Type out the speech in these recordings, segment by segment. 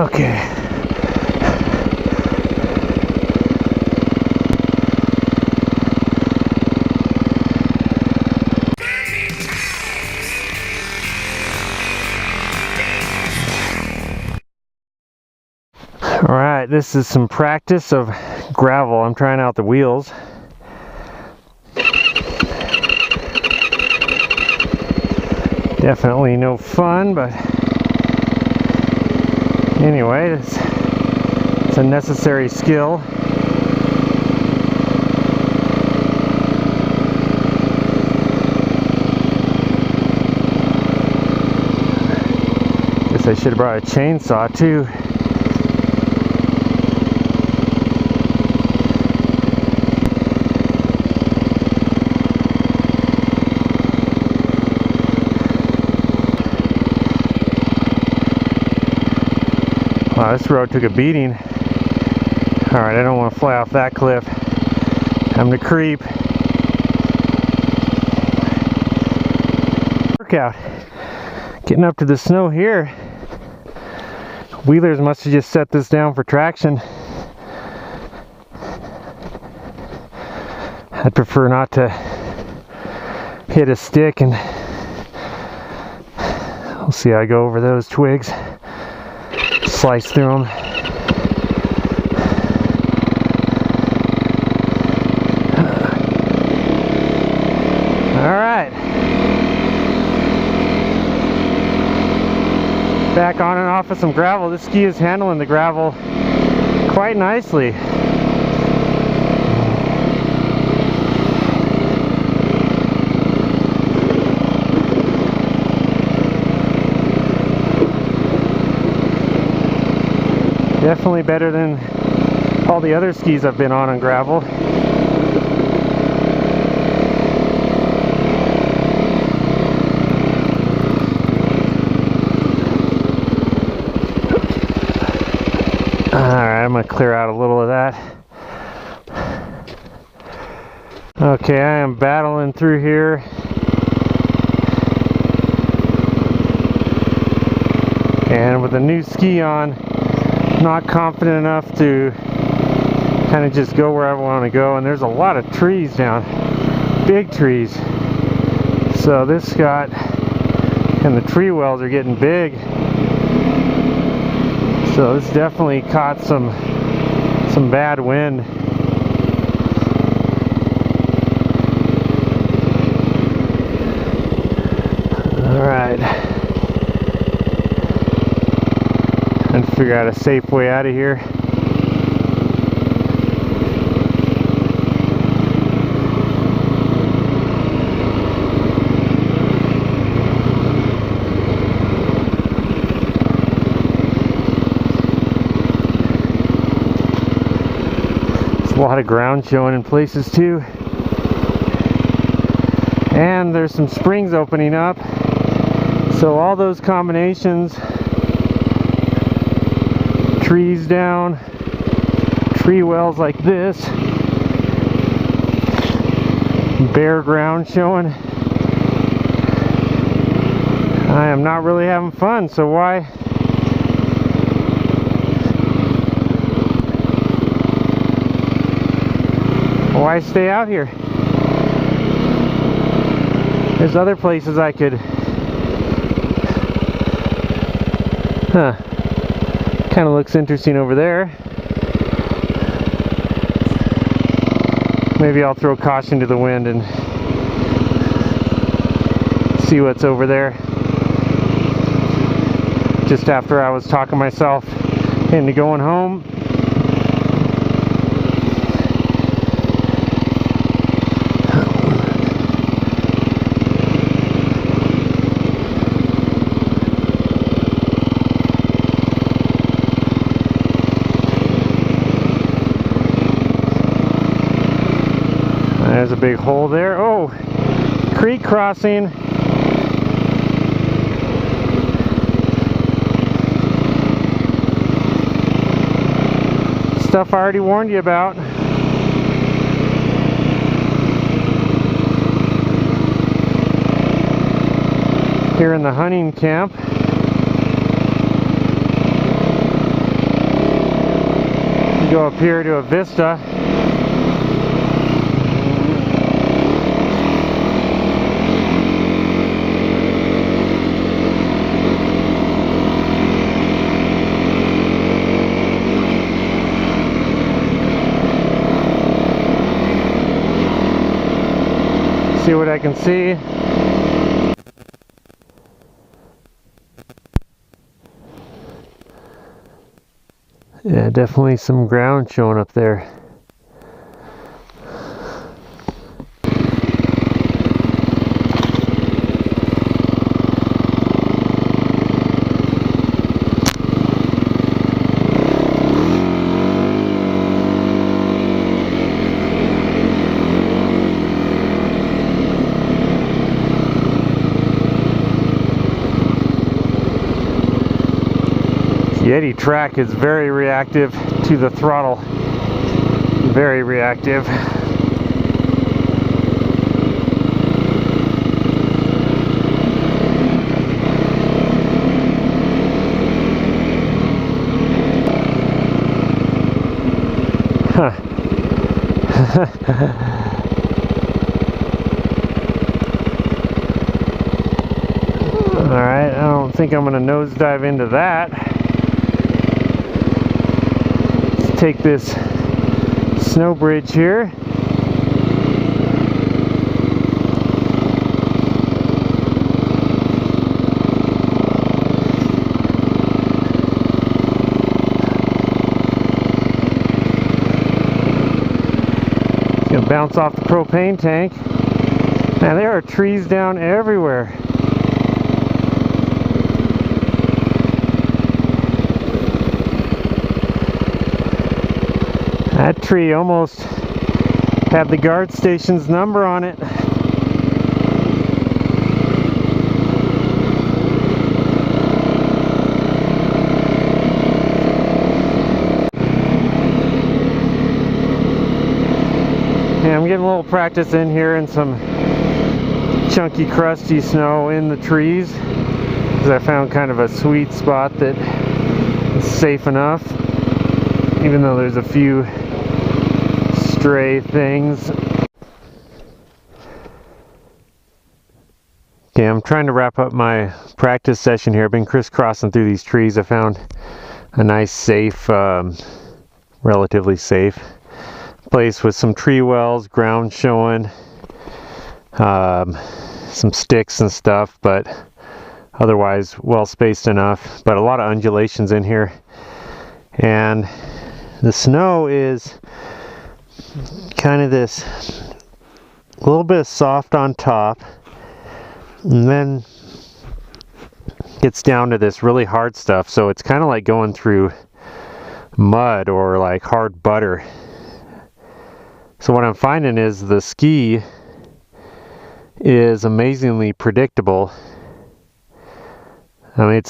Okay. Alright, this is some practice of gravel. I'm trying out the wheels. Definitely no fun, but anyway, it's a necessary skill. Guess I should have brought a chainsaw too. Wow, this road took a beating. Alright, I don't want to fly off that cliff. I'm the creep. Workout. Getting up to the snow here. Wheelers must have just set this down for traction. I'd prefer not to hit a stick, and we'll see how I go over those twigs. Slice through them. Alright. Back on and off of some gravel. This ski is handling the gravel quite nicely. Definitely better than all the other skis I've been on gravel. Alright, I'm going to clear out a little of that. Okay, I am battling through here. And with a new ski on, not confident enough to kind of just go where I want to go, and there's a lot of trees down, big trees. So this got, and the tree wells are getting big, so this definitely caught some bad wind. All right. And figure out a safe way out of here. There's a lot of ground showing in places too. And there's some springs opening up. So all those combinations, trees down, tree wells like this, bare ground showing. I am not really having fun, so why stay out here? There's other places I could, kind of looks interesting over there. Maybe I'll throw caution to the wind and see what's over there. Just after I was talking myself into going home. There's a big hole there. Oh, creek crossing. Stuff I already warned you about. Here in the hunting camp. Go up here to a vista. See what I can see. Yeah, definitely some ground showing up there. Yeti track is very reactive to the throttle. Very reactive. Huh. Alright, I don't think I'm going to nosedive into that. Take this snow bridge here. It's gonna bounce off the propane tank. Man, there are trees down everywhere. That tree almost had the guard station's number on it. Yeah, I'm getting a little practice in here in some chunky, crusty snow in the trees, because I found kind of a sweet spot that is safe enough, even though there's a few stray things. Okay, I'm trying to wrap up my practice session here. I've been crisscrossing through these trees. I found a nice, safe, relatively safe place with some tree wells, ground showing, some sticks and stuff, but otherwise well spaced enough. But a lot of undulations in here, and the snow is kind of this little bit soft on top, and then gets down to this really hard stuff. So it's kind of like going through mud or like hard butter. So what I'm finding is the ski is amazingly predictable. I mean,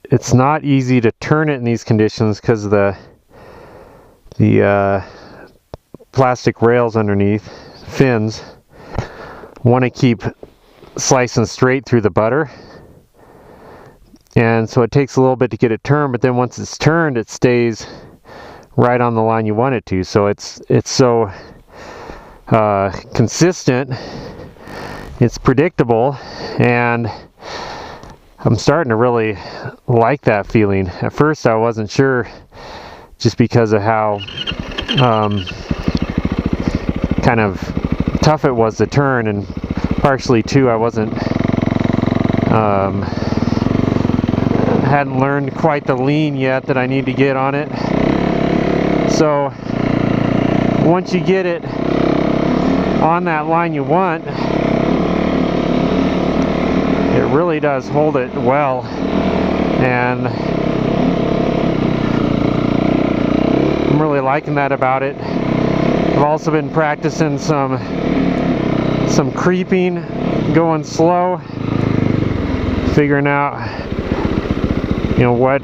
it's not easy to turn it in these conditions because the plastic rails underneath, fins, want to keep slicing straight through the butter, and so it takes a little bit to get it turned, but then once it's turned, it stays right on the line you want it to. So it's so consistent, it's predictable, and I'm starting to really like that feeling. At first I wasn't sure, just because of how kind of tough it was to turn, and partially too I hadn't learned quite the lean yet that I need to get on it. So once you get it on that line you want, it really does hold it well, and I'm really liking that about it. I've also been practicing some creeping, going slow, figuring out, you know, what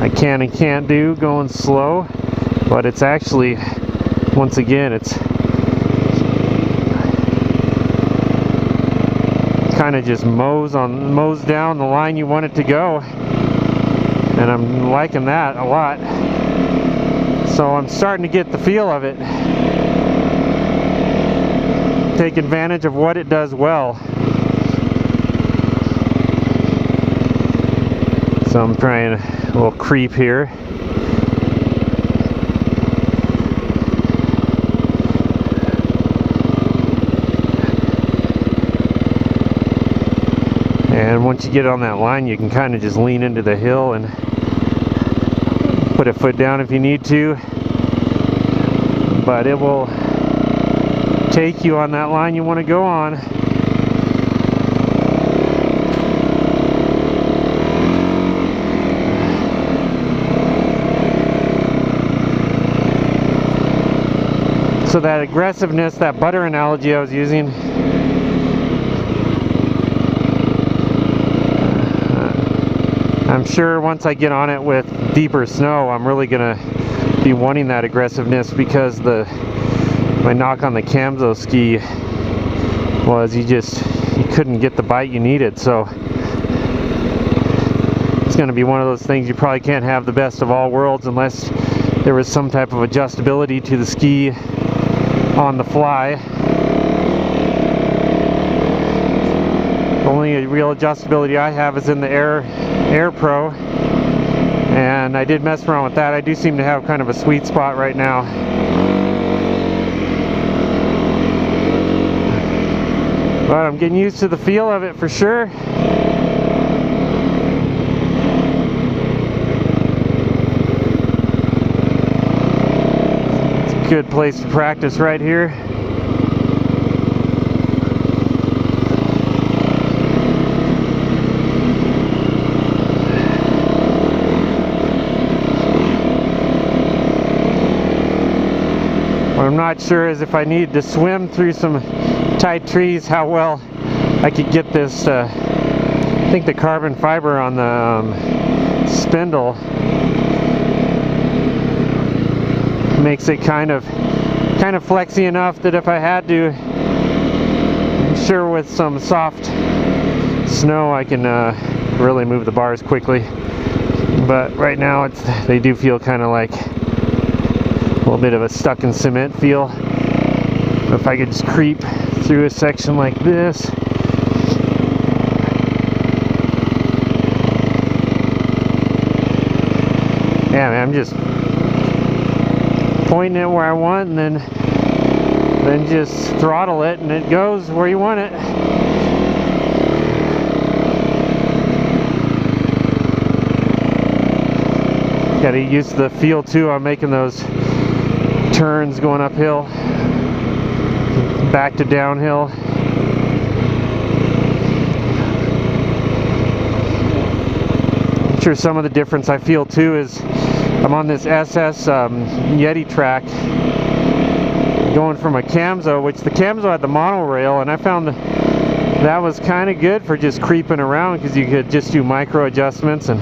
I can and can't do going slow. But it's actually, once again, it's kind of just mows down the line you want it to go, and I'm liking that a lot. So I'm starting to get the feel of it. Take advantage of what it does well. So I'm trying a little creep here. And once you get on that line, you can kind of just lean into the hill and put a foot down if you need to. But it will take you on that line you want to go on. So that aggressiveness, that butter analogy I was using, I'm sure once I get on it with deeper snow, I'm really gonna be wanting that aggressiveness, because my knock on the Camzo ski was you couldn't get the bite you needed. So it's gonna be one of those things you probably can't have the best of all worlds unless there was some type of adjustability to the ski on the fly. The only real adjustability I have is in the Air Pro, and I did mess around with that. I do seem to have kind of a sweet spot right now. But I'm getting used to the feel of it for sure. It's a good place to practice right here. What I'm not sure is if I need to swim through some tight trees, how well I could get this. I think the carbon fiber on the spindle makes it kind of flexy enough that if I had to, I'm sure with some soft snow I can really move the bars quickly. But right now they do feel kind of like a little bit of a stuck in cement feel. If I could just creep through a section like this. Yeah, man, I'm just pointing it where I want, and then just throttle it and it goes where you want it. Gotta get used to the feel too. I'm making those turns going uphill, back to downhill. I'm sure some of the difference I feel too is I'm on this SS Yeti track going from a Camzo, which the Camzo had the monorail, and I found that was kind of good for just creeping around because you could just do micro adjustments, and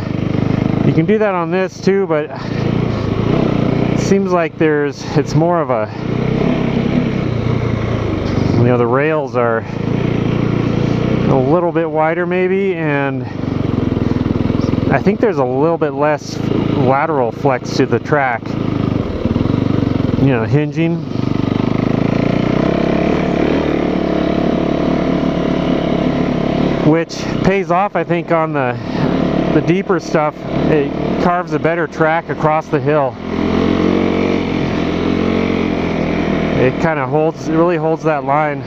you can do that on this too, but it seems like it's more of a, you know, the rails are a little bit wider maybe, and I think there's a little bit less lateral flex to the track, you know, hinging. Which pays off, I think, on the deeper stuff. It carves a better track across the hill. It kind of really holds that line.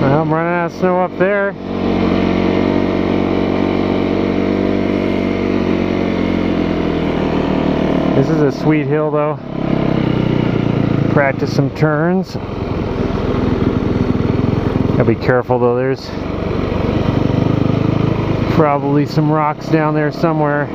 Well, I'm running out of snow up there. This is a sweet hill though. Practice some turns. Gotta be careful though, there's probably some rocks down there somewhere.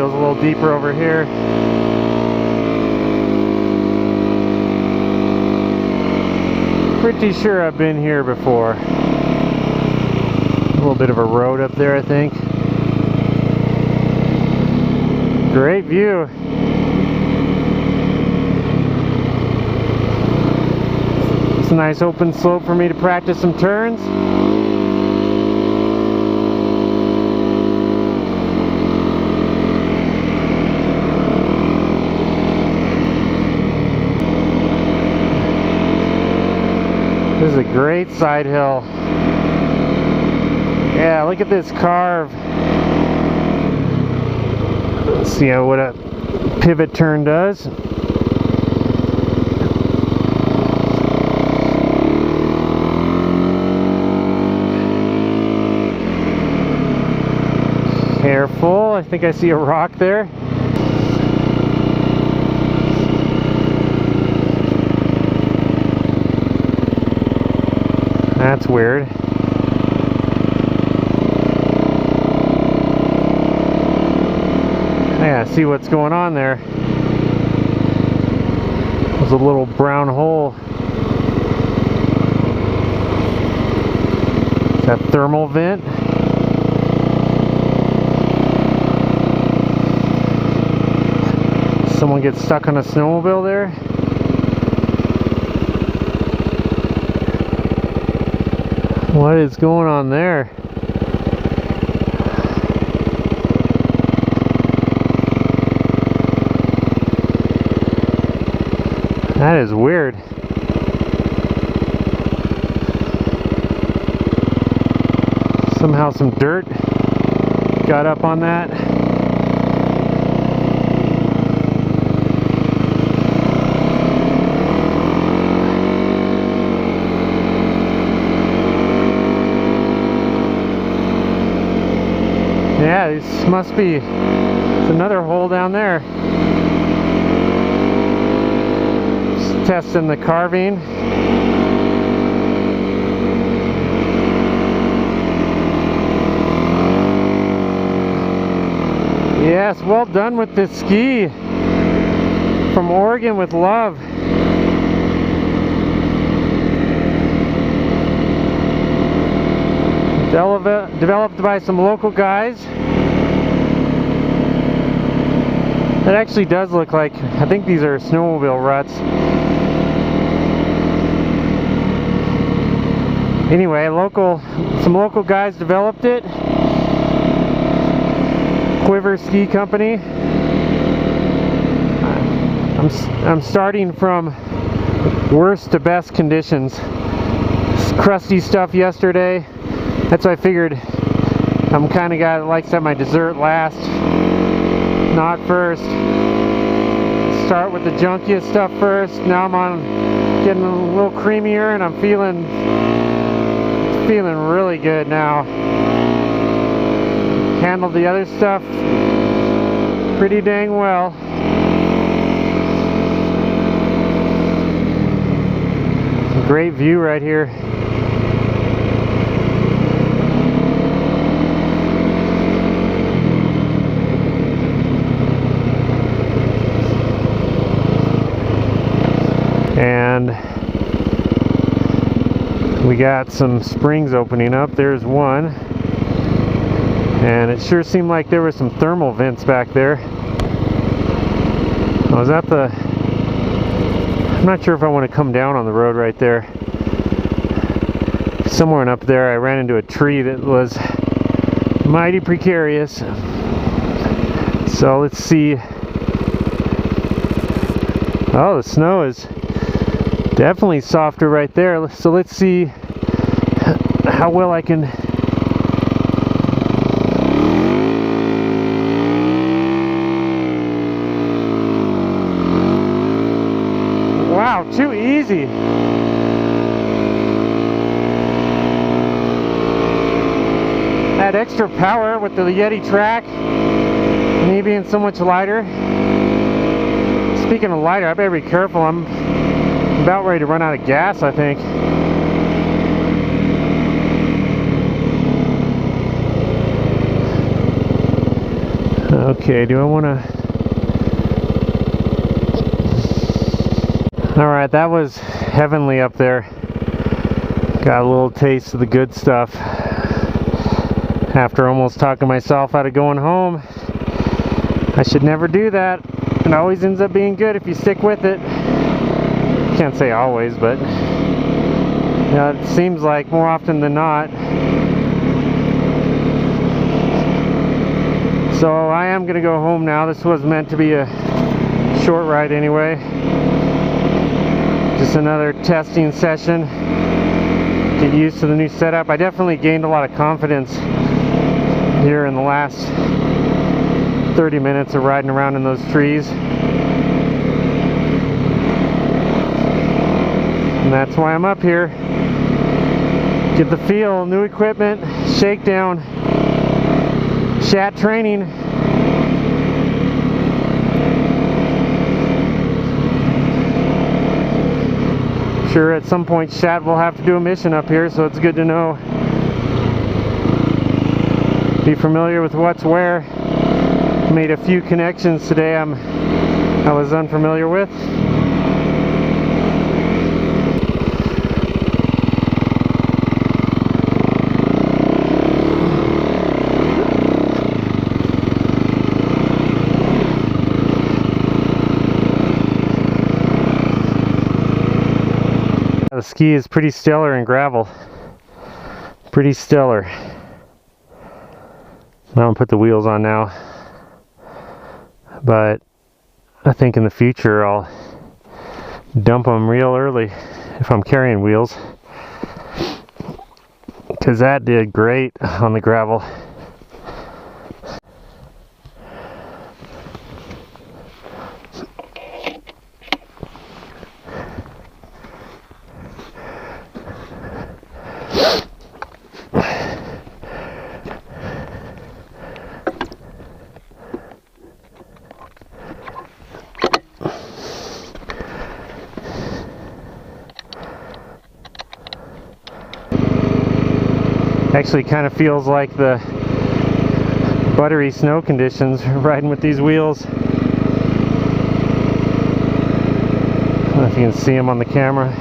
goes a little deeper over here. Pretty sure I've been here before. A little bit of a road up there, I think. Great view. It's a nice open slope for me to practice some turns. This is a great side hill. Yeah, look at this carve. Let's see what a pivot turn does. Careful, I think I see a rock there. That's weird. Yeah, see what's going on there. There's a little brown hole. Is that thermal vent? Someone gets stuck on a snowmobile there? What is going on there? That is weird. Somehow some dirt got up on that. Yeah, this must be, it's another hole down there. Just testing the carving. Yes, well done with this ski. From Oregon with love. Developed by some local guys. It actually does look like, I think these are snowmobile ruts. Anyway, some local guys developed it. Quiver Ski Company. I'm starting from worst to best conditions. Crusty stuff yesterday. That's why I figured I'm the kind of guy that likes to have my dessert last, not first. Start with the junkiest stuff first. Now I'm on getting a little creamier, and I'm feeling really good now. Handled the other stuff pretty dang well. Great view right here. And we got some springs opening up. There's one. And it sure seemed like there were some thermal vents back there. Oh, is that the... I'm not sure if I want to come down on the road right there. Somewhere up there I ran into a tree that was mighty precarious. So let's see. Oh, the snow is definitely softer right there. So let's see how well I can. Wow, too easy. Had extra power with the Yeti track, me being so much lighter. Speaking of lighter, I better be careful. I'm about ready to run out of gas, I think. Okay, do I want to... Alright, that was heavenly up there. Got a little taste of the good stuff. After almost talking myself out of going home. I should never do that. It always ends up being good if you stick with it. Can't say always, but you know, it seems like more often than not. So I am going to go home now. This was meant to be a short ride anyway. Just another testing session. Get used to the new setup. I definitely gained a lot of confidence here in the last 30 minutes of riding around in those trees. And that's why I'm up here. Get the feel, new equipment, shakedown, chat training. Sure, at some point Shat will have to do a mission up here, so it's good to know. Be familiar with what's where. Made a few connections today I was unfamiliar with. The ski is pretty stellar in gravel. Pretty stellar. I'm gonna put the wheels on now. But I think in the future I'll dump them real early if I'm carrying wheels. Because that did great on the gravel. Actually kind of feels like the buttery snow conditions riding with these wheels. I don't know if you can see them on the camera.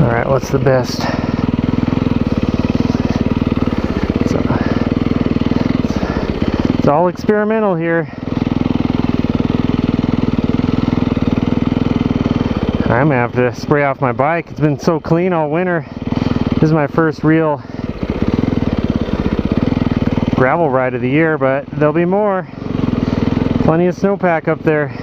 Alright, what's the best? It's all experimental here. I'm gonna have to spray off my bike. It's been so clean all winter. This is my first real gravel ride of the year, but there'll be more. Plenty of snowpack up there.